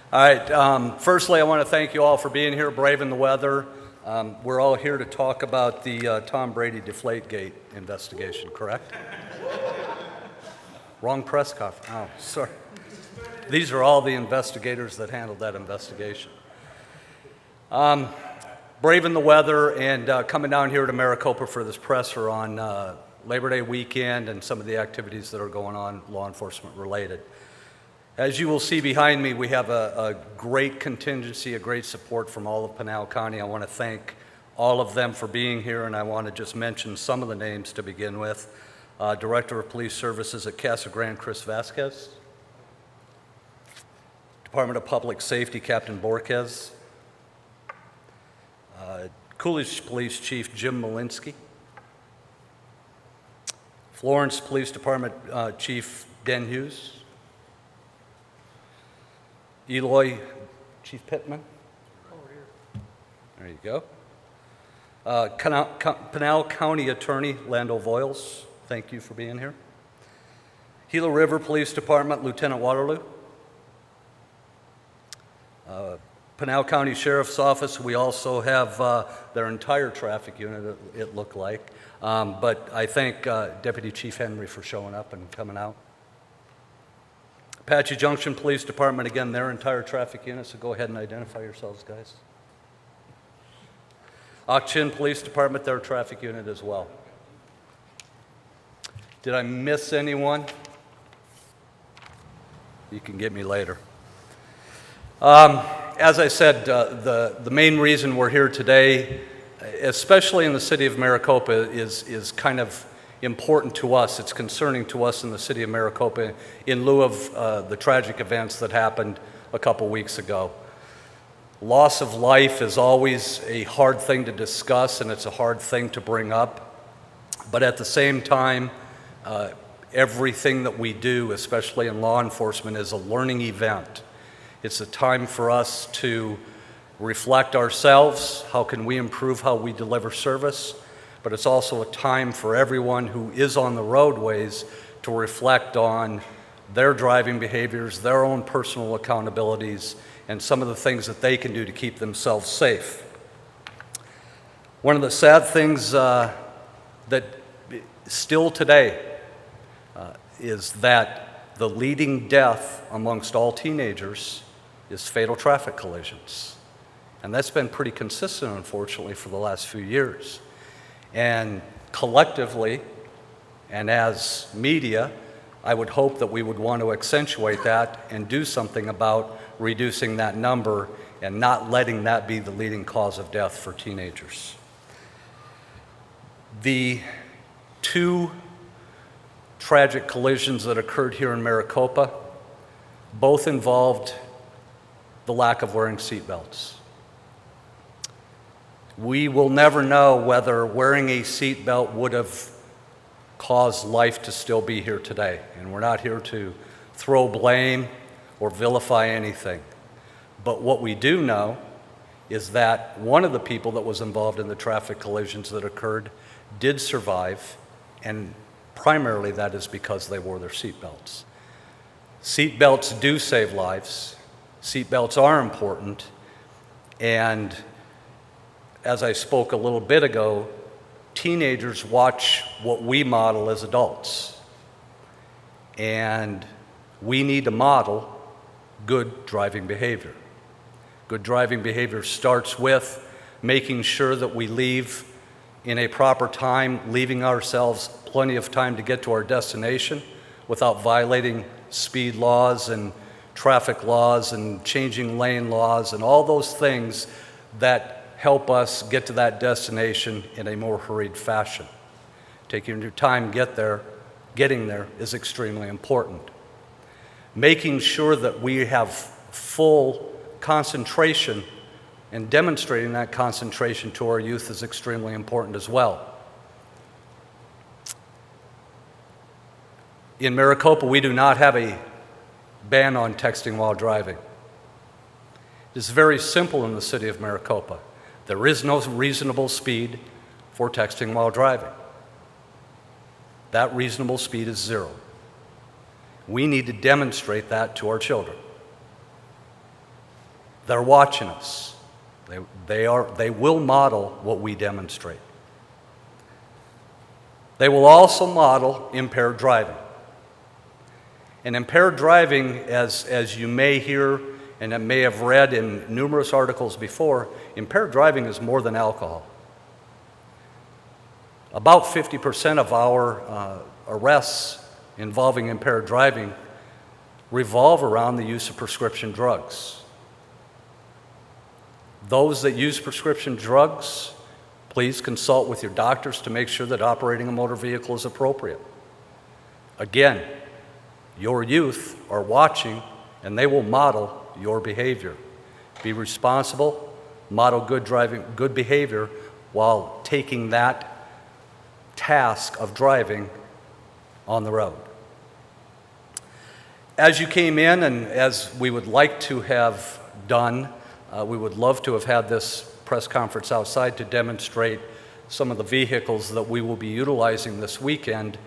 All right, firstly, I want to thank you all for being here, braving the weather. We're all here to talk about the Tom Brady Deflategate investigation, correct? Wrong press conference. Oh, sorry. These are all the investigators that handled that investigation. Braving the weather and coming down here to Maricopa for this presser on Labor Day weekend and some of the activities that are going on law enforcement related. As you will see behind me, we have a great contingency, a great support from all of Pinal County. I want to thank all of them for being here, and I want to just mention some of the names to begin with. Director of Police Services at Casa Grande, Chris Vasquez. Department of Public Safety, Captain Borquez. Coolidge Police Chief Jim Malinsky. Florence Police Department Chief Den Hughes. Eloy, Chief Pittman. Over here. There you go. Pinal County Attorney Lando Voiles, thank you for being here. Gila River Police Department Lieutenant Waterloo. Pinal County Sheriff's Office, we also have their entire traffic unit, it looked like. But I thank Deputy Chief Henry for showing up and coming out. Apache Junction Police Department, again, their entire traffic unit, so go ahead and identify yourselves, guys. Ak-Chin Police Department, their traffic unit as well. Did I miss anyone? You can get me later. As I said, the main reason we're here today, especially in the city of Maricopa, is kind of important to us. It's concerning to us in the city of Maricopa in lieu of the tragic events that happened a couple weeks ago. Loss of life is always a hard thing to discuss, and it's a hard thing to bring up. But at the same time, everything that we do, especially in law enforcement, is a learning event. It's a time for us to reflect ourselves. How can we improve how we deliver service? But it's also a time for everyone who is on the roadways to reflect on their driving behaviors, their own personal accountabilities, and some of the things that they can do to keep themselves safe. One of the sad things that still today is that the leading death amongst all teenagers is fatal traffic collisions. And that's been pretty consistent, unfortunately, for the last few years. And collectively, and as media, I would hope that we would want to accentuate that and do something about reducing that number and not letting that be the leading cause of death for teenagers. The two tragic collisions that occurred here in Maricopa both involved the lack of wearing seatbelts. We will never know whether wearing a seatbelt would have caused life to still be here today. And we're not here to throw blame or vilify anything. But what we do know is that one of the people that was involved in the traffic collisions that occurred did survive, and primarily that is because they wore their seatbelts. Seatbelts do save lives. Seatbelts are important, and as I spoke a little bit ago, teenagers watch what we model as adults. And we need to model good driving behavior. Good driving behavior starts with making sure that we leave in a proper time, leaving ourselves plenty of time to get to our destination without violating speed laws and traffic laws and changing lane laws and all those things that help us get to that destination in a more hurried fashion. Taking your time getting there is extremely important. Making sure that we have full concentration and demonstrating that concentration to our youth is extremely important as well. In Maricopa, we do not have a ban on texting while driving. It's very simple in the city of Maricopa. There is no reasonable speed for texting while driving. That reasonable speed is 0. We need to demonstrate that to our children. They're watching us. They will model what we demonstrate. They will also model impaired driving. And impaired driving, as you may hear and may have read in numerous articles before, impaired driving is more than alcohol. About 50% of our arrests involving impaired driving revolve around the use of prescription drugs. Those that use prescription drugs, please consult with your doctors to make sure that operating a motor vehicle is appropriate. Again, your youth are watching and they will model your behavior. Be responsible, model good driving, good behavior while taking that task of driving on the road. As you came in, and as we would like to have done, we would love to have had this press conference outside to demonstrate some of the vehicles that we will be utilizing this weekend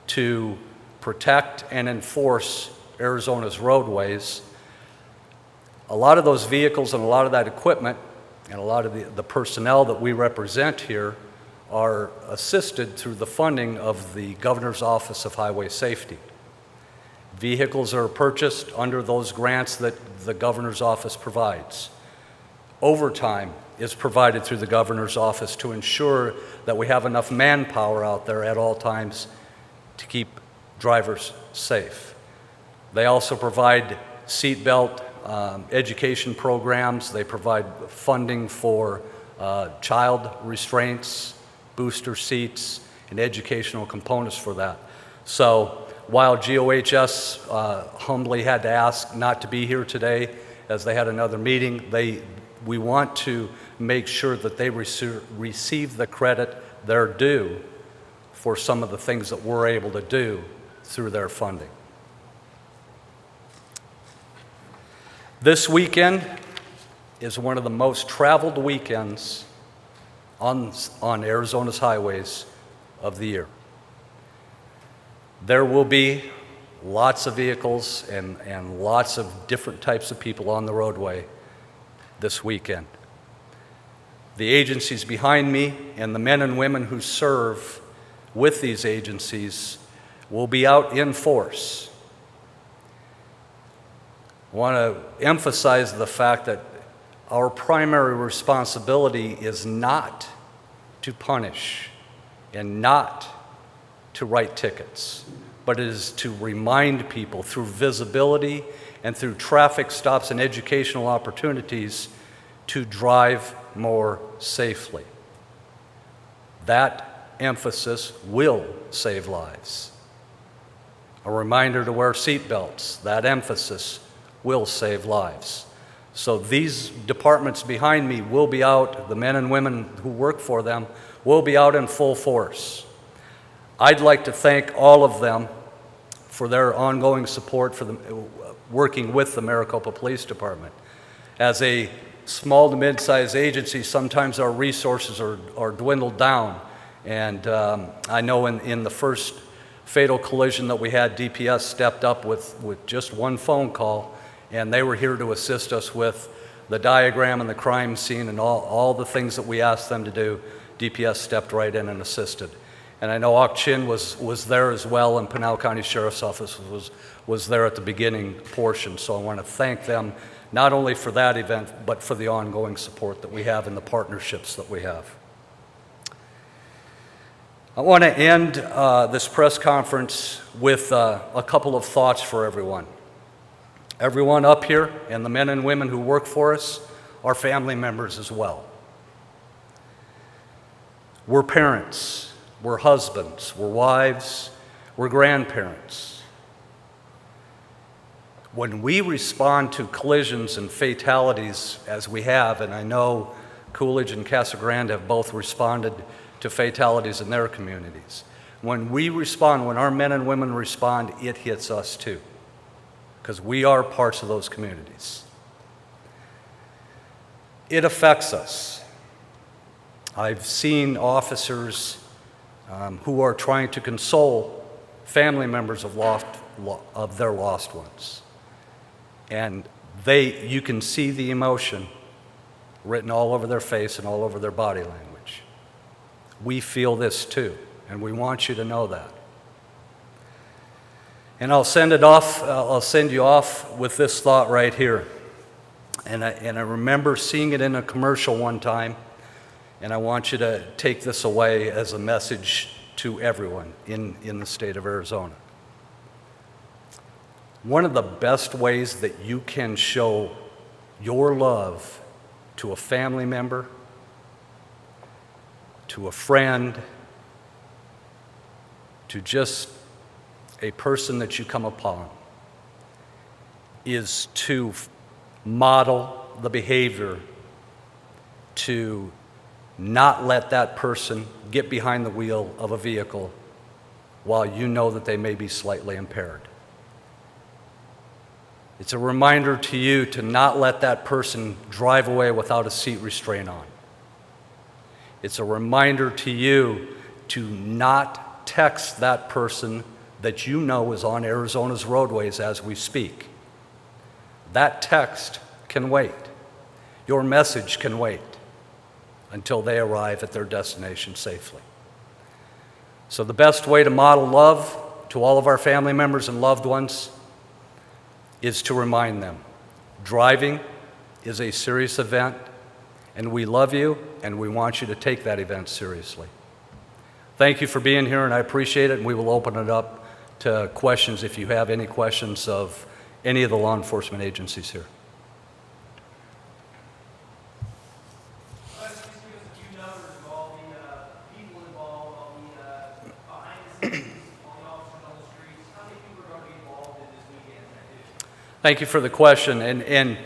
to protect and enforce Arizona's roadways. A lot of those vehicles and a lot of that equipment and a lot of the personnel that we represent here are assisted through the funding of the Governor's Office of Highway Safety. Vehicles are purchased under those grants that the Governor's Office provides. Overtime is provided through the Governor's Office to ensure that we have enough manpower out there at all times to keep drivers safe. They also provide seatbelt education programs. They provide funding for child restraints, booster seats, and educational components for that. So while GOHS humbly had to ask not to be here today as they had another meeting, we want to make sure that they receive the credit they're due for some of the things that we're able to do through their funding. This weekend is one of the most traveled weekends on Arizona's highways of the year. There will be lots of vehicles and lots of different types of people on the roadway this weekend. The agencies behind me and the men and women who serve with these agencies will be out in force. I want to emphasize the fact that our primary responsibility is not to punish and not to write tickets, but it is to remind people through visibility and through traffic stops and educational opportunities to drive more safely. That emphasis will save lives. A reminder to wear seatbelts, that emphasis will save lives. So these departments behind me will be out, the men and women who work for them will be out in full force. I'd like to thank all of them for their ongoing support for working with the Maricopa Police Department. As a small to mid-sized agency, sometimes our resources are dwindled down. And I know in the first fatal collision that we had, DPS stepped up with just one phone call, and they were here to assist us with the diagram and the crime scene and all the things that we asked them to do. DPS stepped right in and assisted. And I know Chin was there as well, and Pinal County Sheriff's Office was there at the beginning portion. So I want to thank them not only for that event, but for the ongoing support that we have and the partnerships that we have. I want to end this press conference with a couple of thoughts for everyone. Everyone up here and the men and women who work for us are family members as well. We're parents, we're husbands, we're wives, we're grandparents. When we respond to collisions and fatalities as we have, and I know Coolidge and Casa Grande have both responded to fatalities in their communities. When we respond, when our men and women respond, it hits us too, because we are parts of those communities. It affects us. I've seen officers who are trying to console family members of their lost ones. And you can see the emotion written all over their face and all over their body language. We feel this too, and we want you to know that. And I'll send you off with this thought right here. And I remember seeing it in a commercial one time, and I want you to take this away as a message to everyone in the state of Arizona. One of the best ways that you can show your love to a family member, to a friend, to just a person that you come upon, is to model the behavior to not let that person get behind the wheel of a vehicle while you know that they may be slightly impaired. It's a reminder to you to not let that person drive away without a seat restraint on. It's a reminder to you to not text that person that you know is on Arizona's roadways as we speak. That text can wait. Your message can wait until they arrive at their destination safely. So the best way to model love to all of our family members and loved ones is to remind them, driving is a serious event, and we love you, and we want you to take that event seriously. Thank you for being here, and I appreciate it, and we will open it up to questions if you have any questions of any of the law enforcement agencies here. Just give us a few numbers of all the people involved, all the behind the scenes, all the officers on the streets. How many people are going to be involved in this weekend's activity? Thank you for the question, and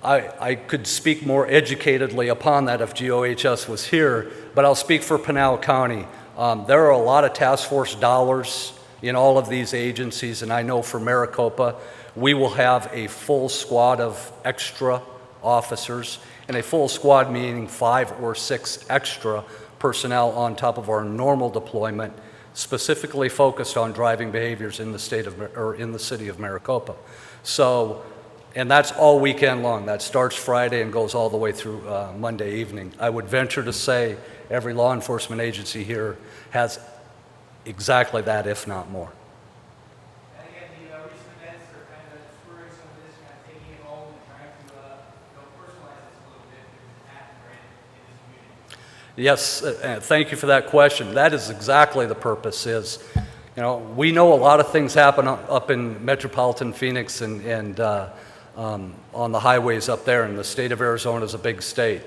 I could speak more educatedly upon that if GOHS was here, but I'll speak for Pinal County. There are a lot of task force dollars in all of these agencies, and I know for Maricopa, we will have a full squad of extra officers, and a full squad meaning 5 or 6 extra personnel on top of our normal deployment, specifically focused on driving behaviors in the city of Maricopa. So, and that's all weekend long. That starts Friday and goes all the way through Monday evening. I would venture to say every law enforcement agency here has exactly that, if not more. And again, the recent events are kind of spurring some of this, kind of taking it home and trying to personalize this a little bit because it's happened right in this community. Yes, thank you for that question. That is exactly the purpose is, we know a lot of things happen up in metropolitan Phoenix and on the highways up there, and the state of Arizona is a big state.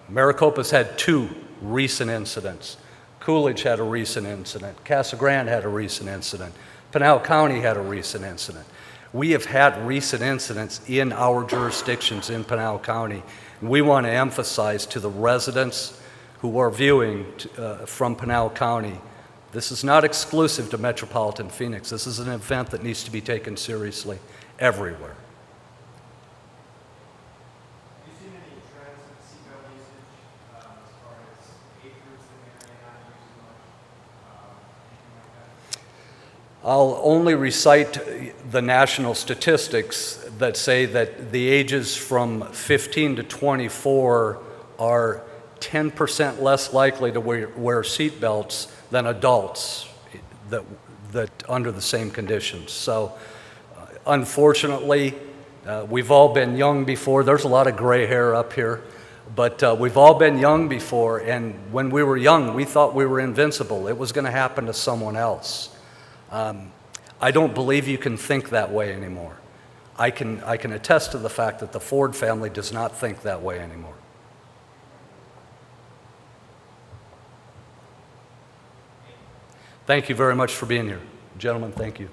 Maricopa's had 2 recent incidents. Coolidge had a recent incident. Casa Grande had a recent incident. Pinal County had a recent incident. We have had recent incidents in our jurisdictions in Pinal County. And we want to emphasize to the residents who are viewing from Pinal County, this is not exclusive to metropolitan Phoenix. This is an event that needs to be taken seriously everywhere. Have you seen any trends in seatbelt usage as far as age groups that may or may not use as much? Anything like that? I'll only recite the national statistics that say that the ages from 15 to 24 are 10% less likely to wear seatbelts than adults that under the same conditions. So unfortunately, we've all been young before. There's a lot of gray hair up here, but we've all been young before, and when we were young, we thought we were invincible. It was going to happen to someone else. I don't believe you can think that way anymore. I can attest to the fact that the Ford family does not think that way anymore. Thank you very much for being here. Gentlemen, thank you.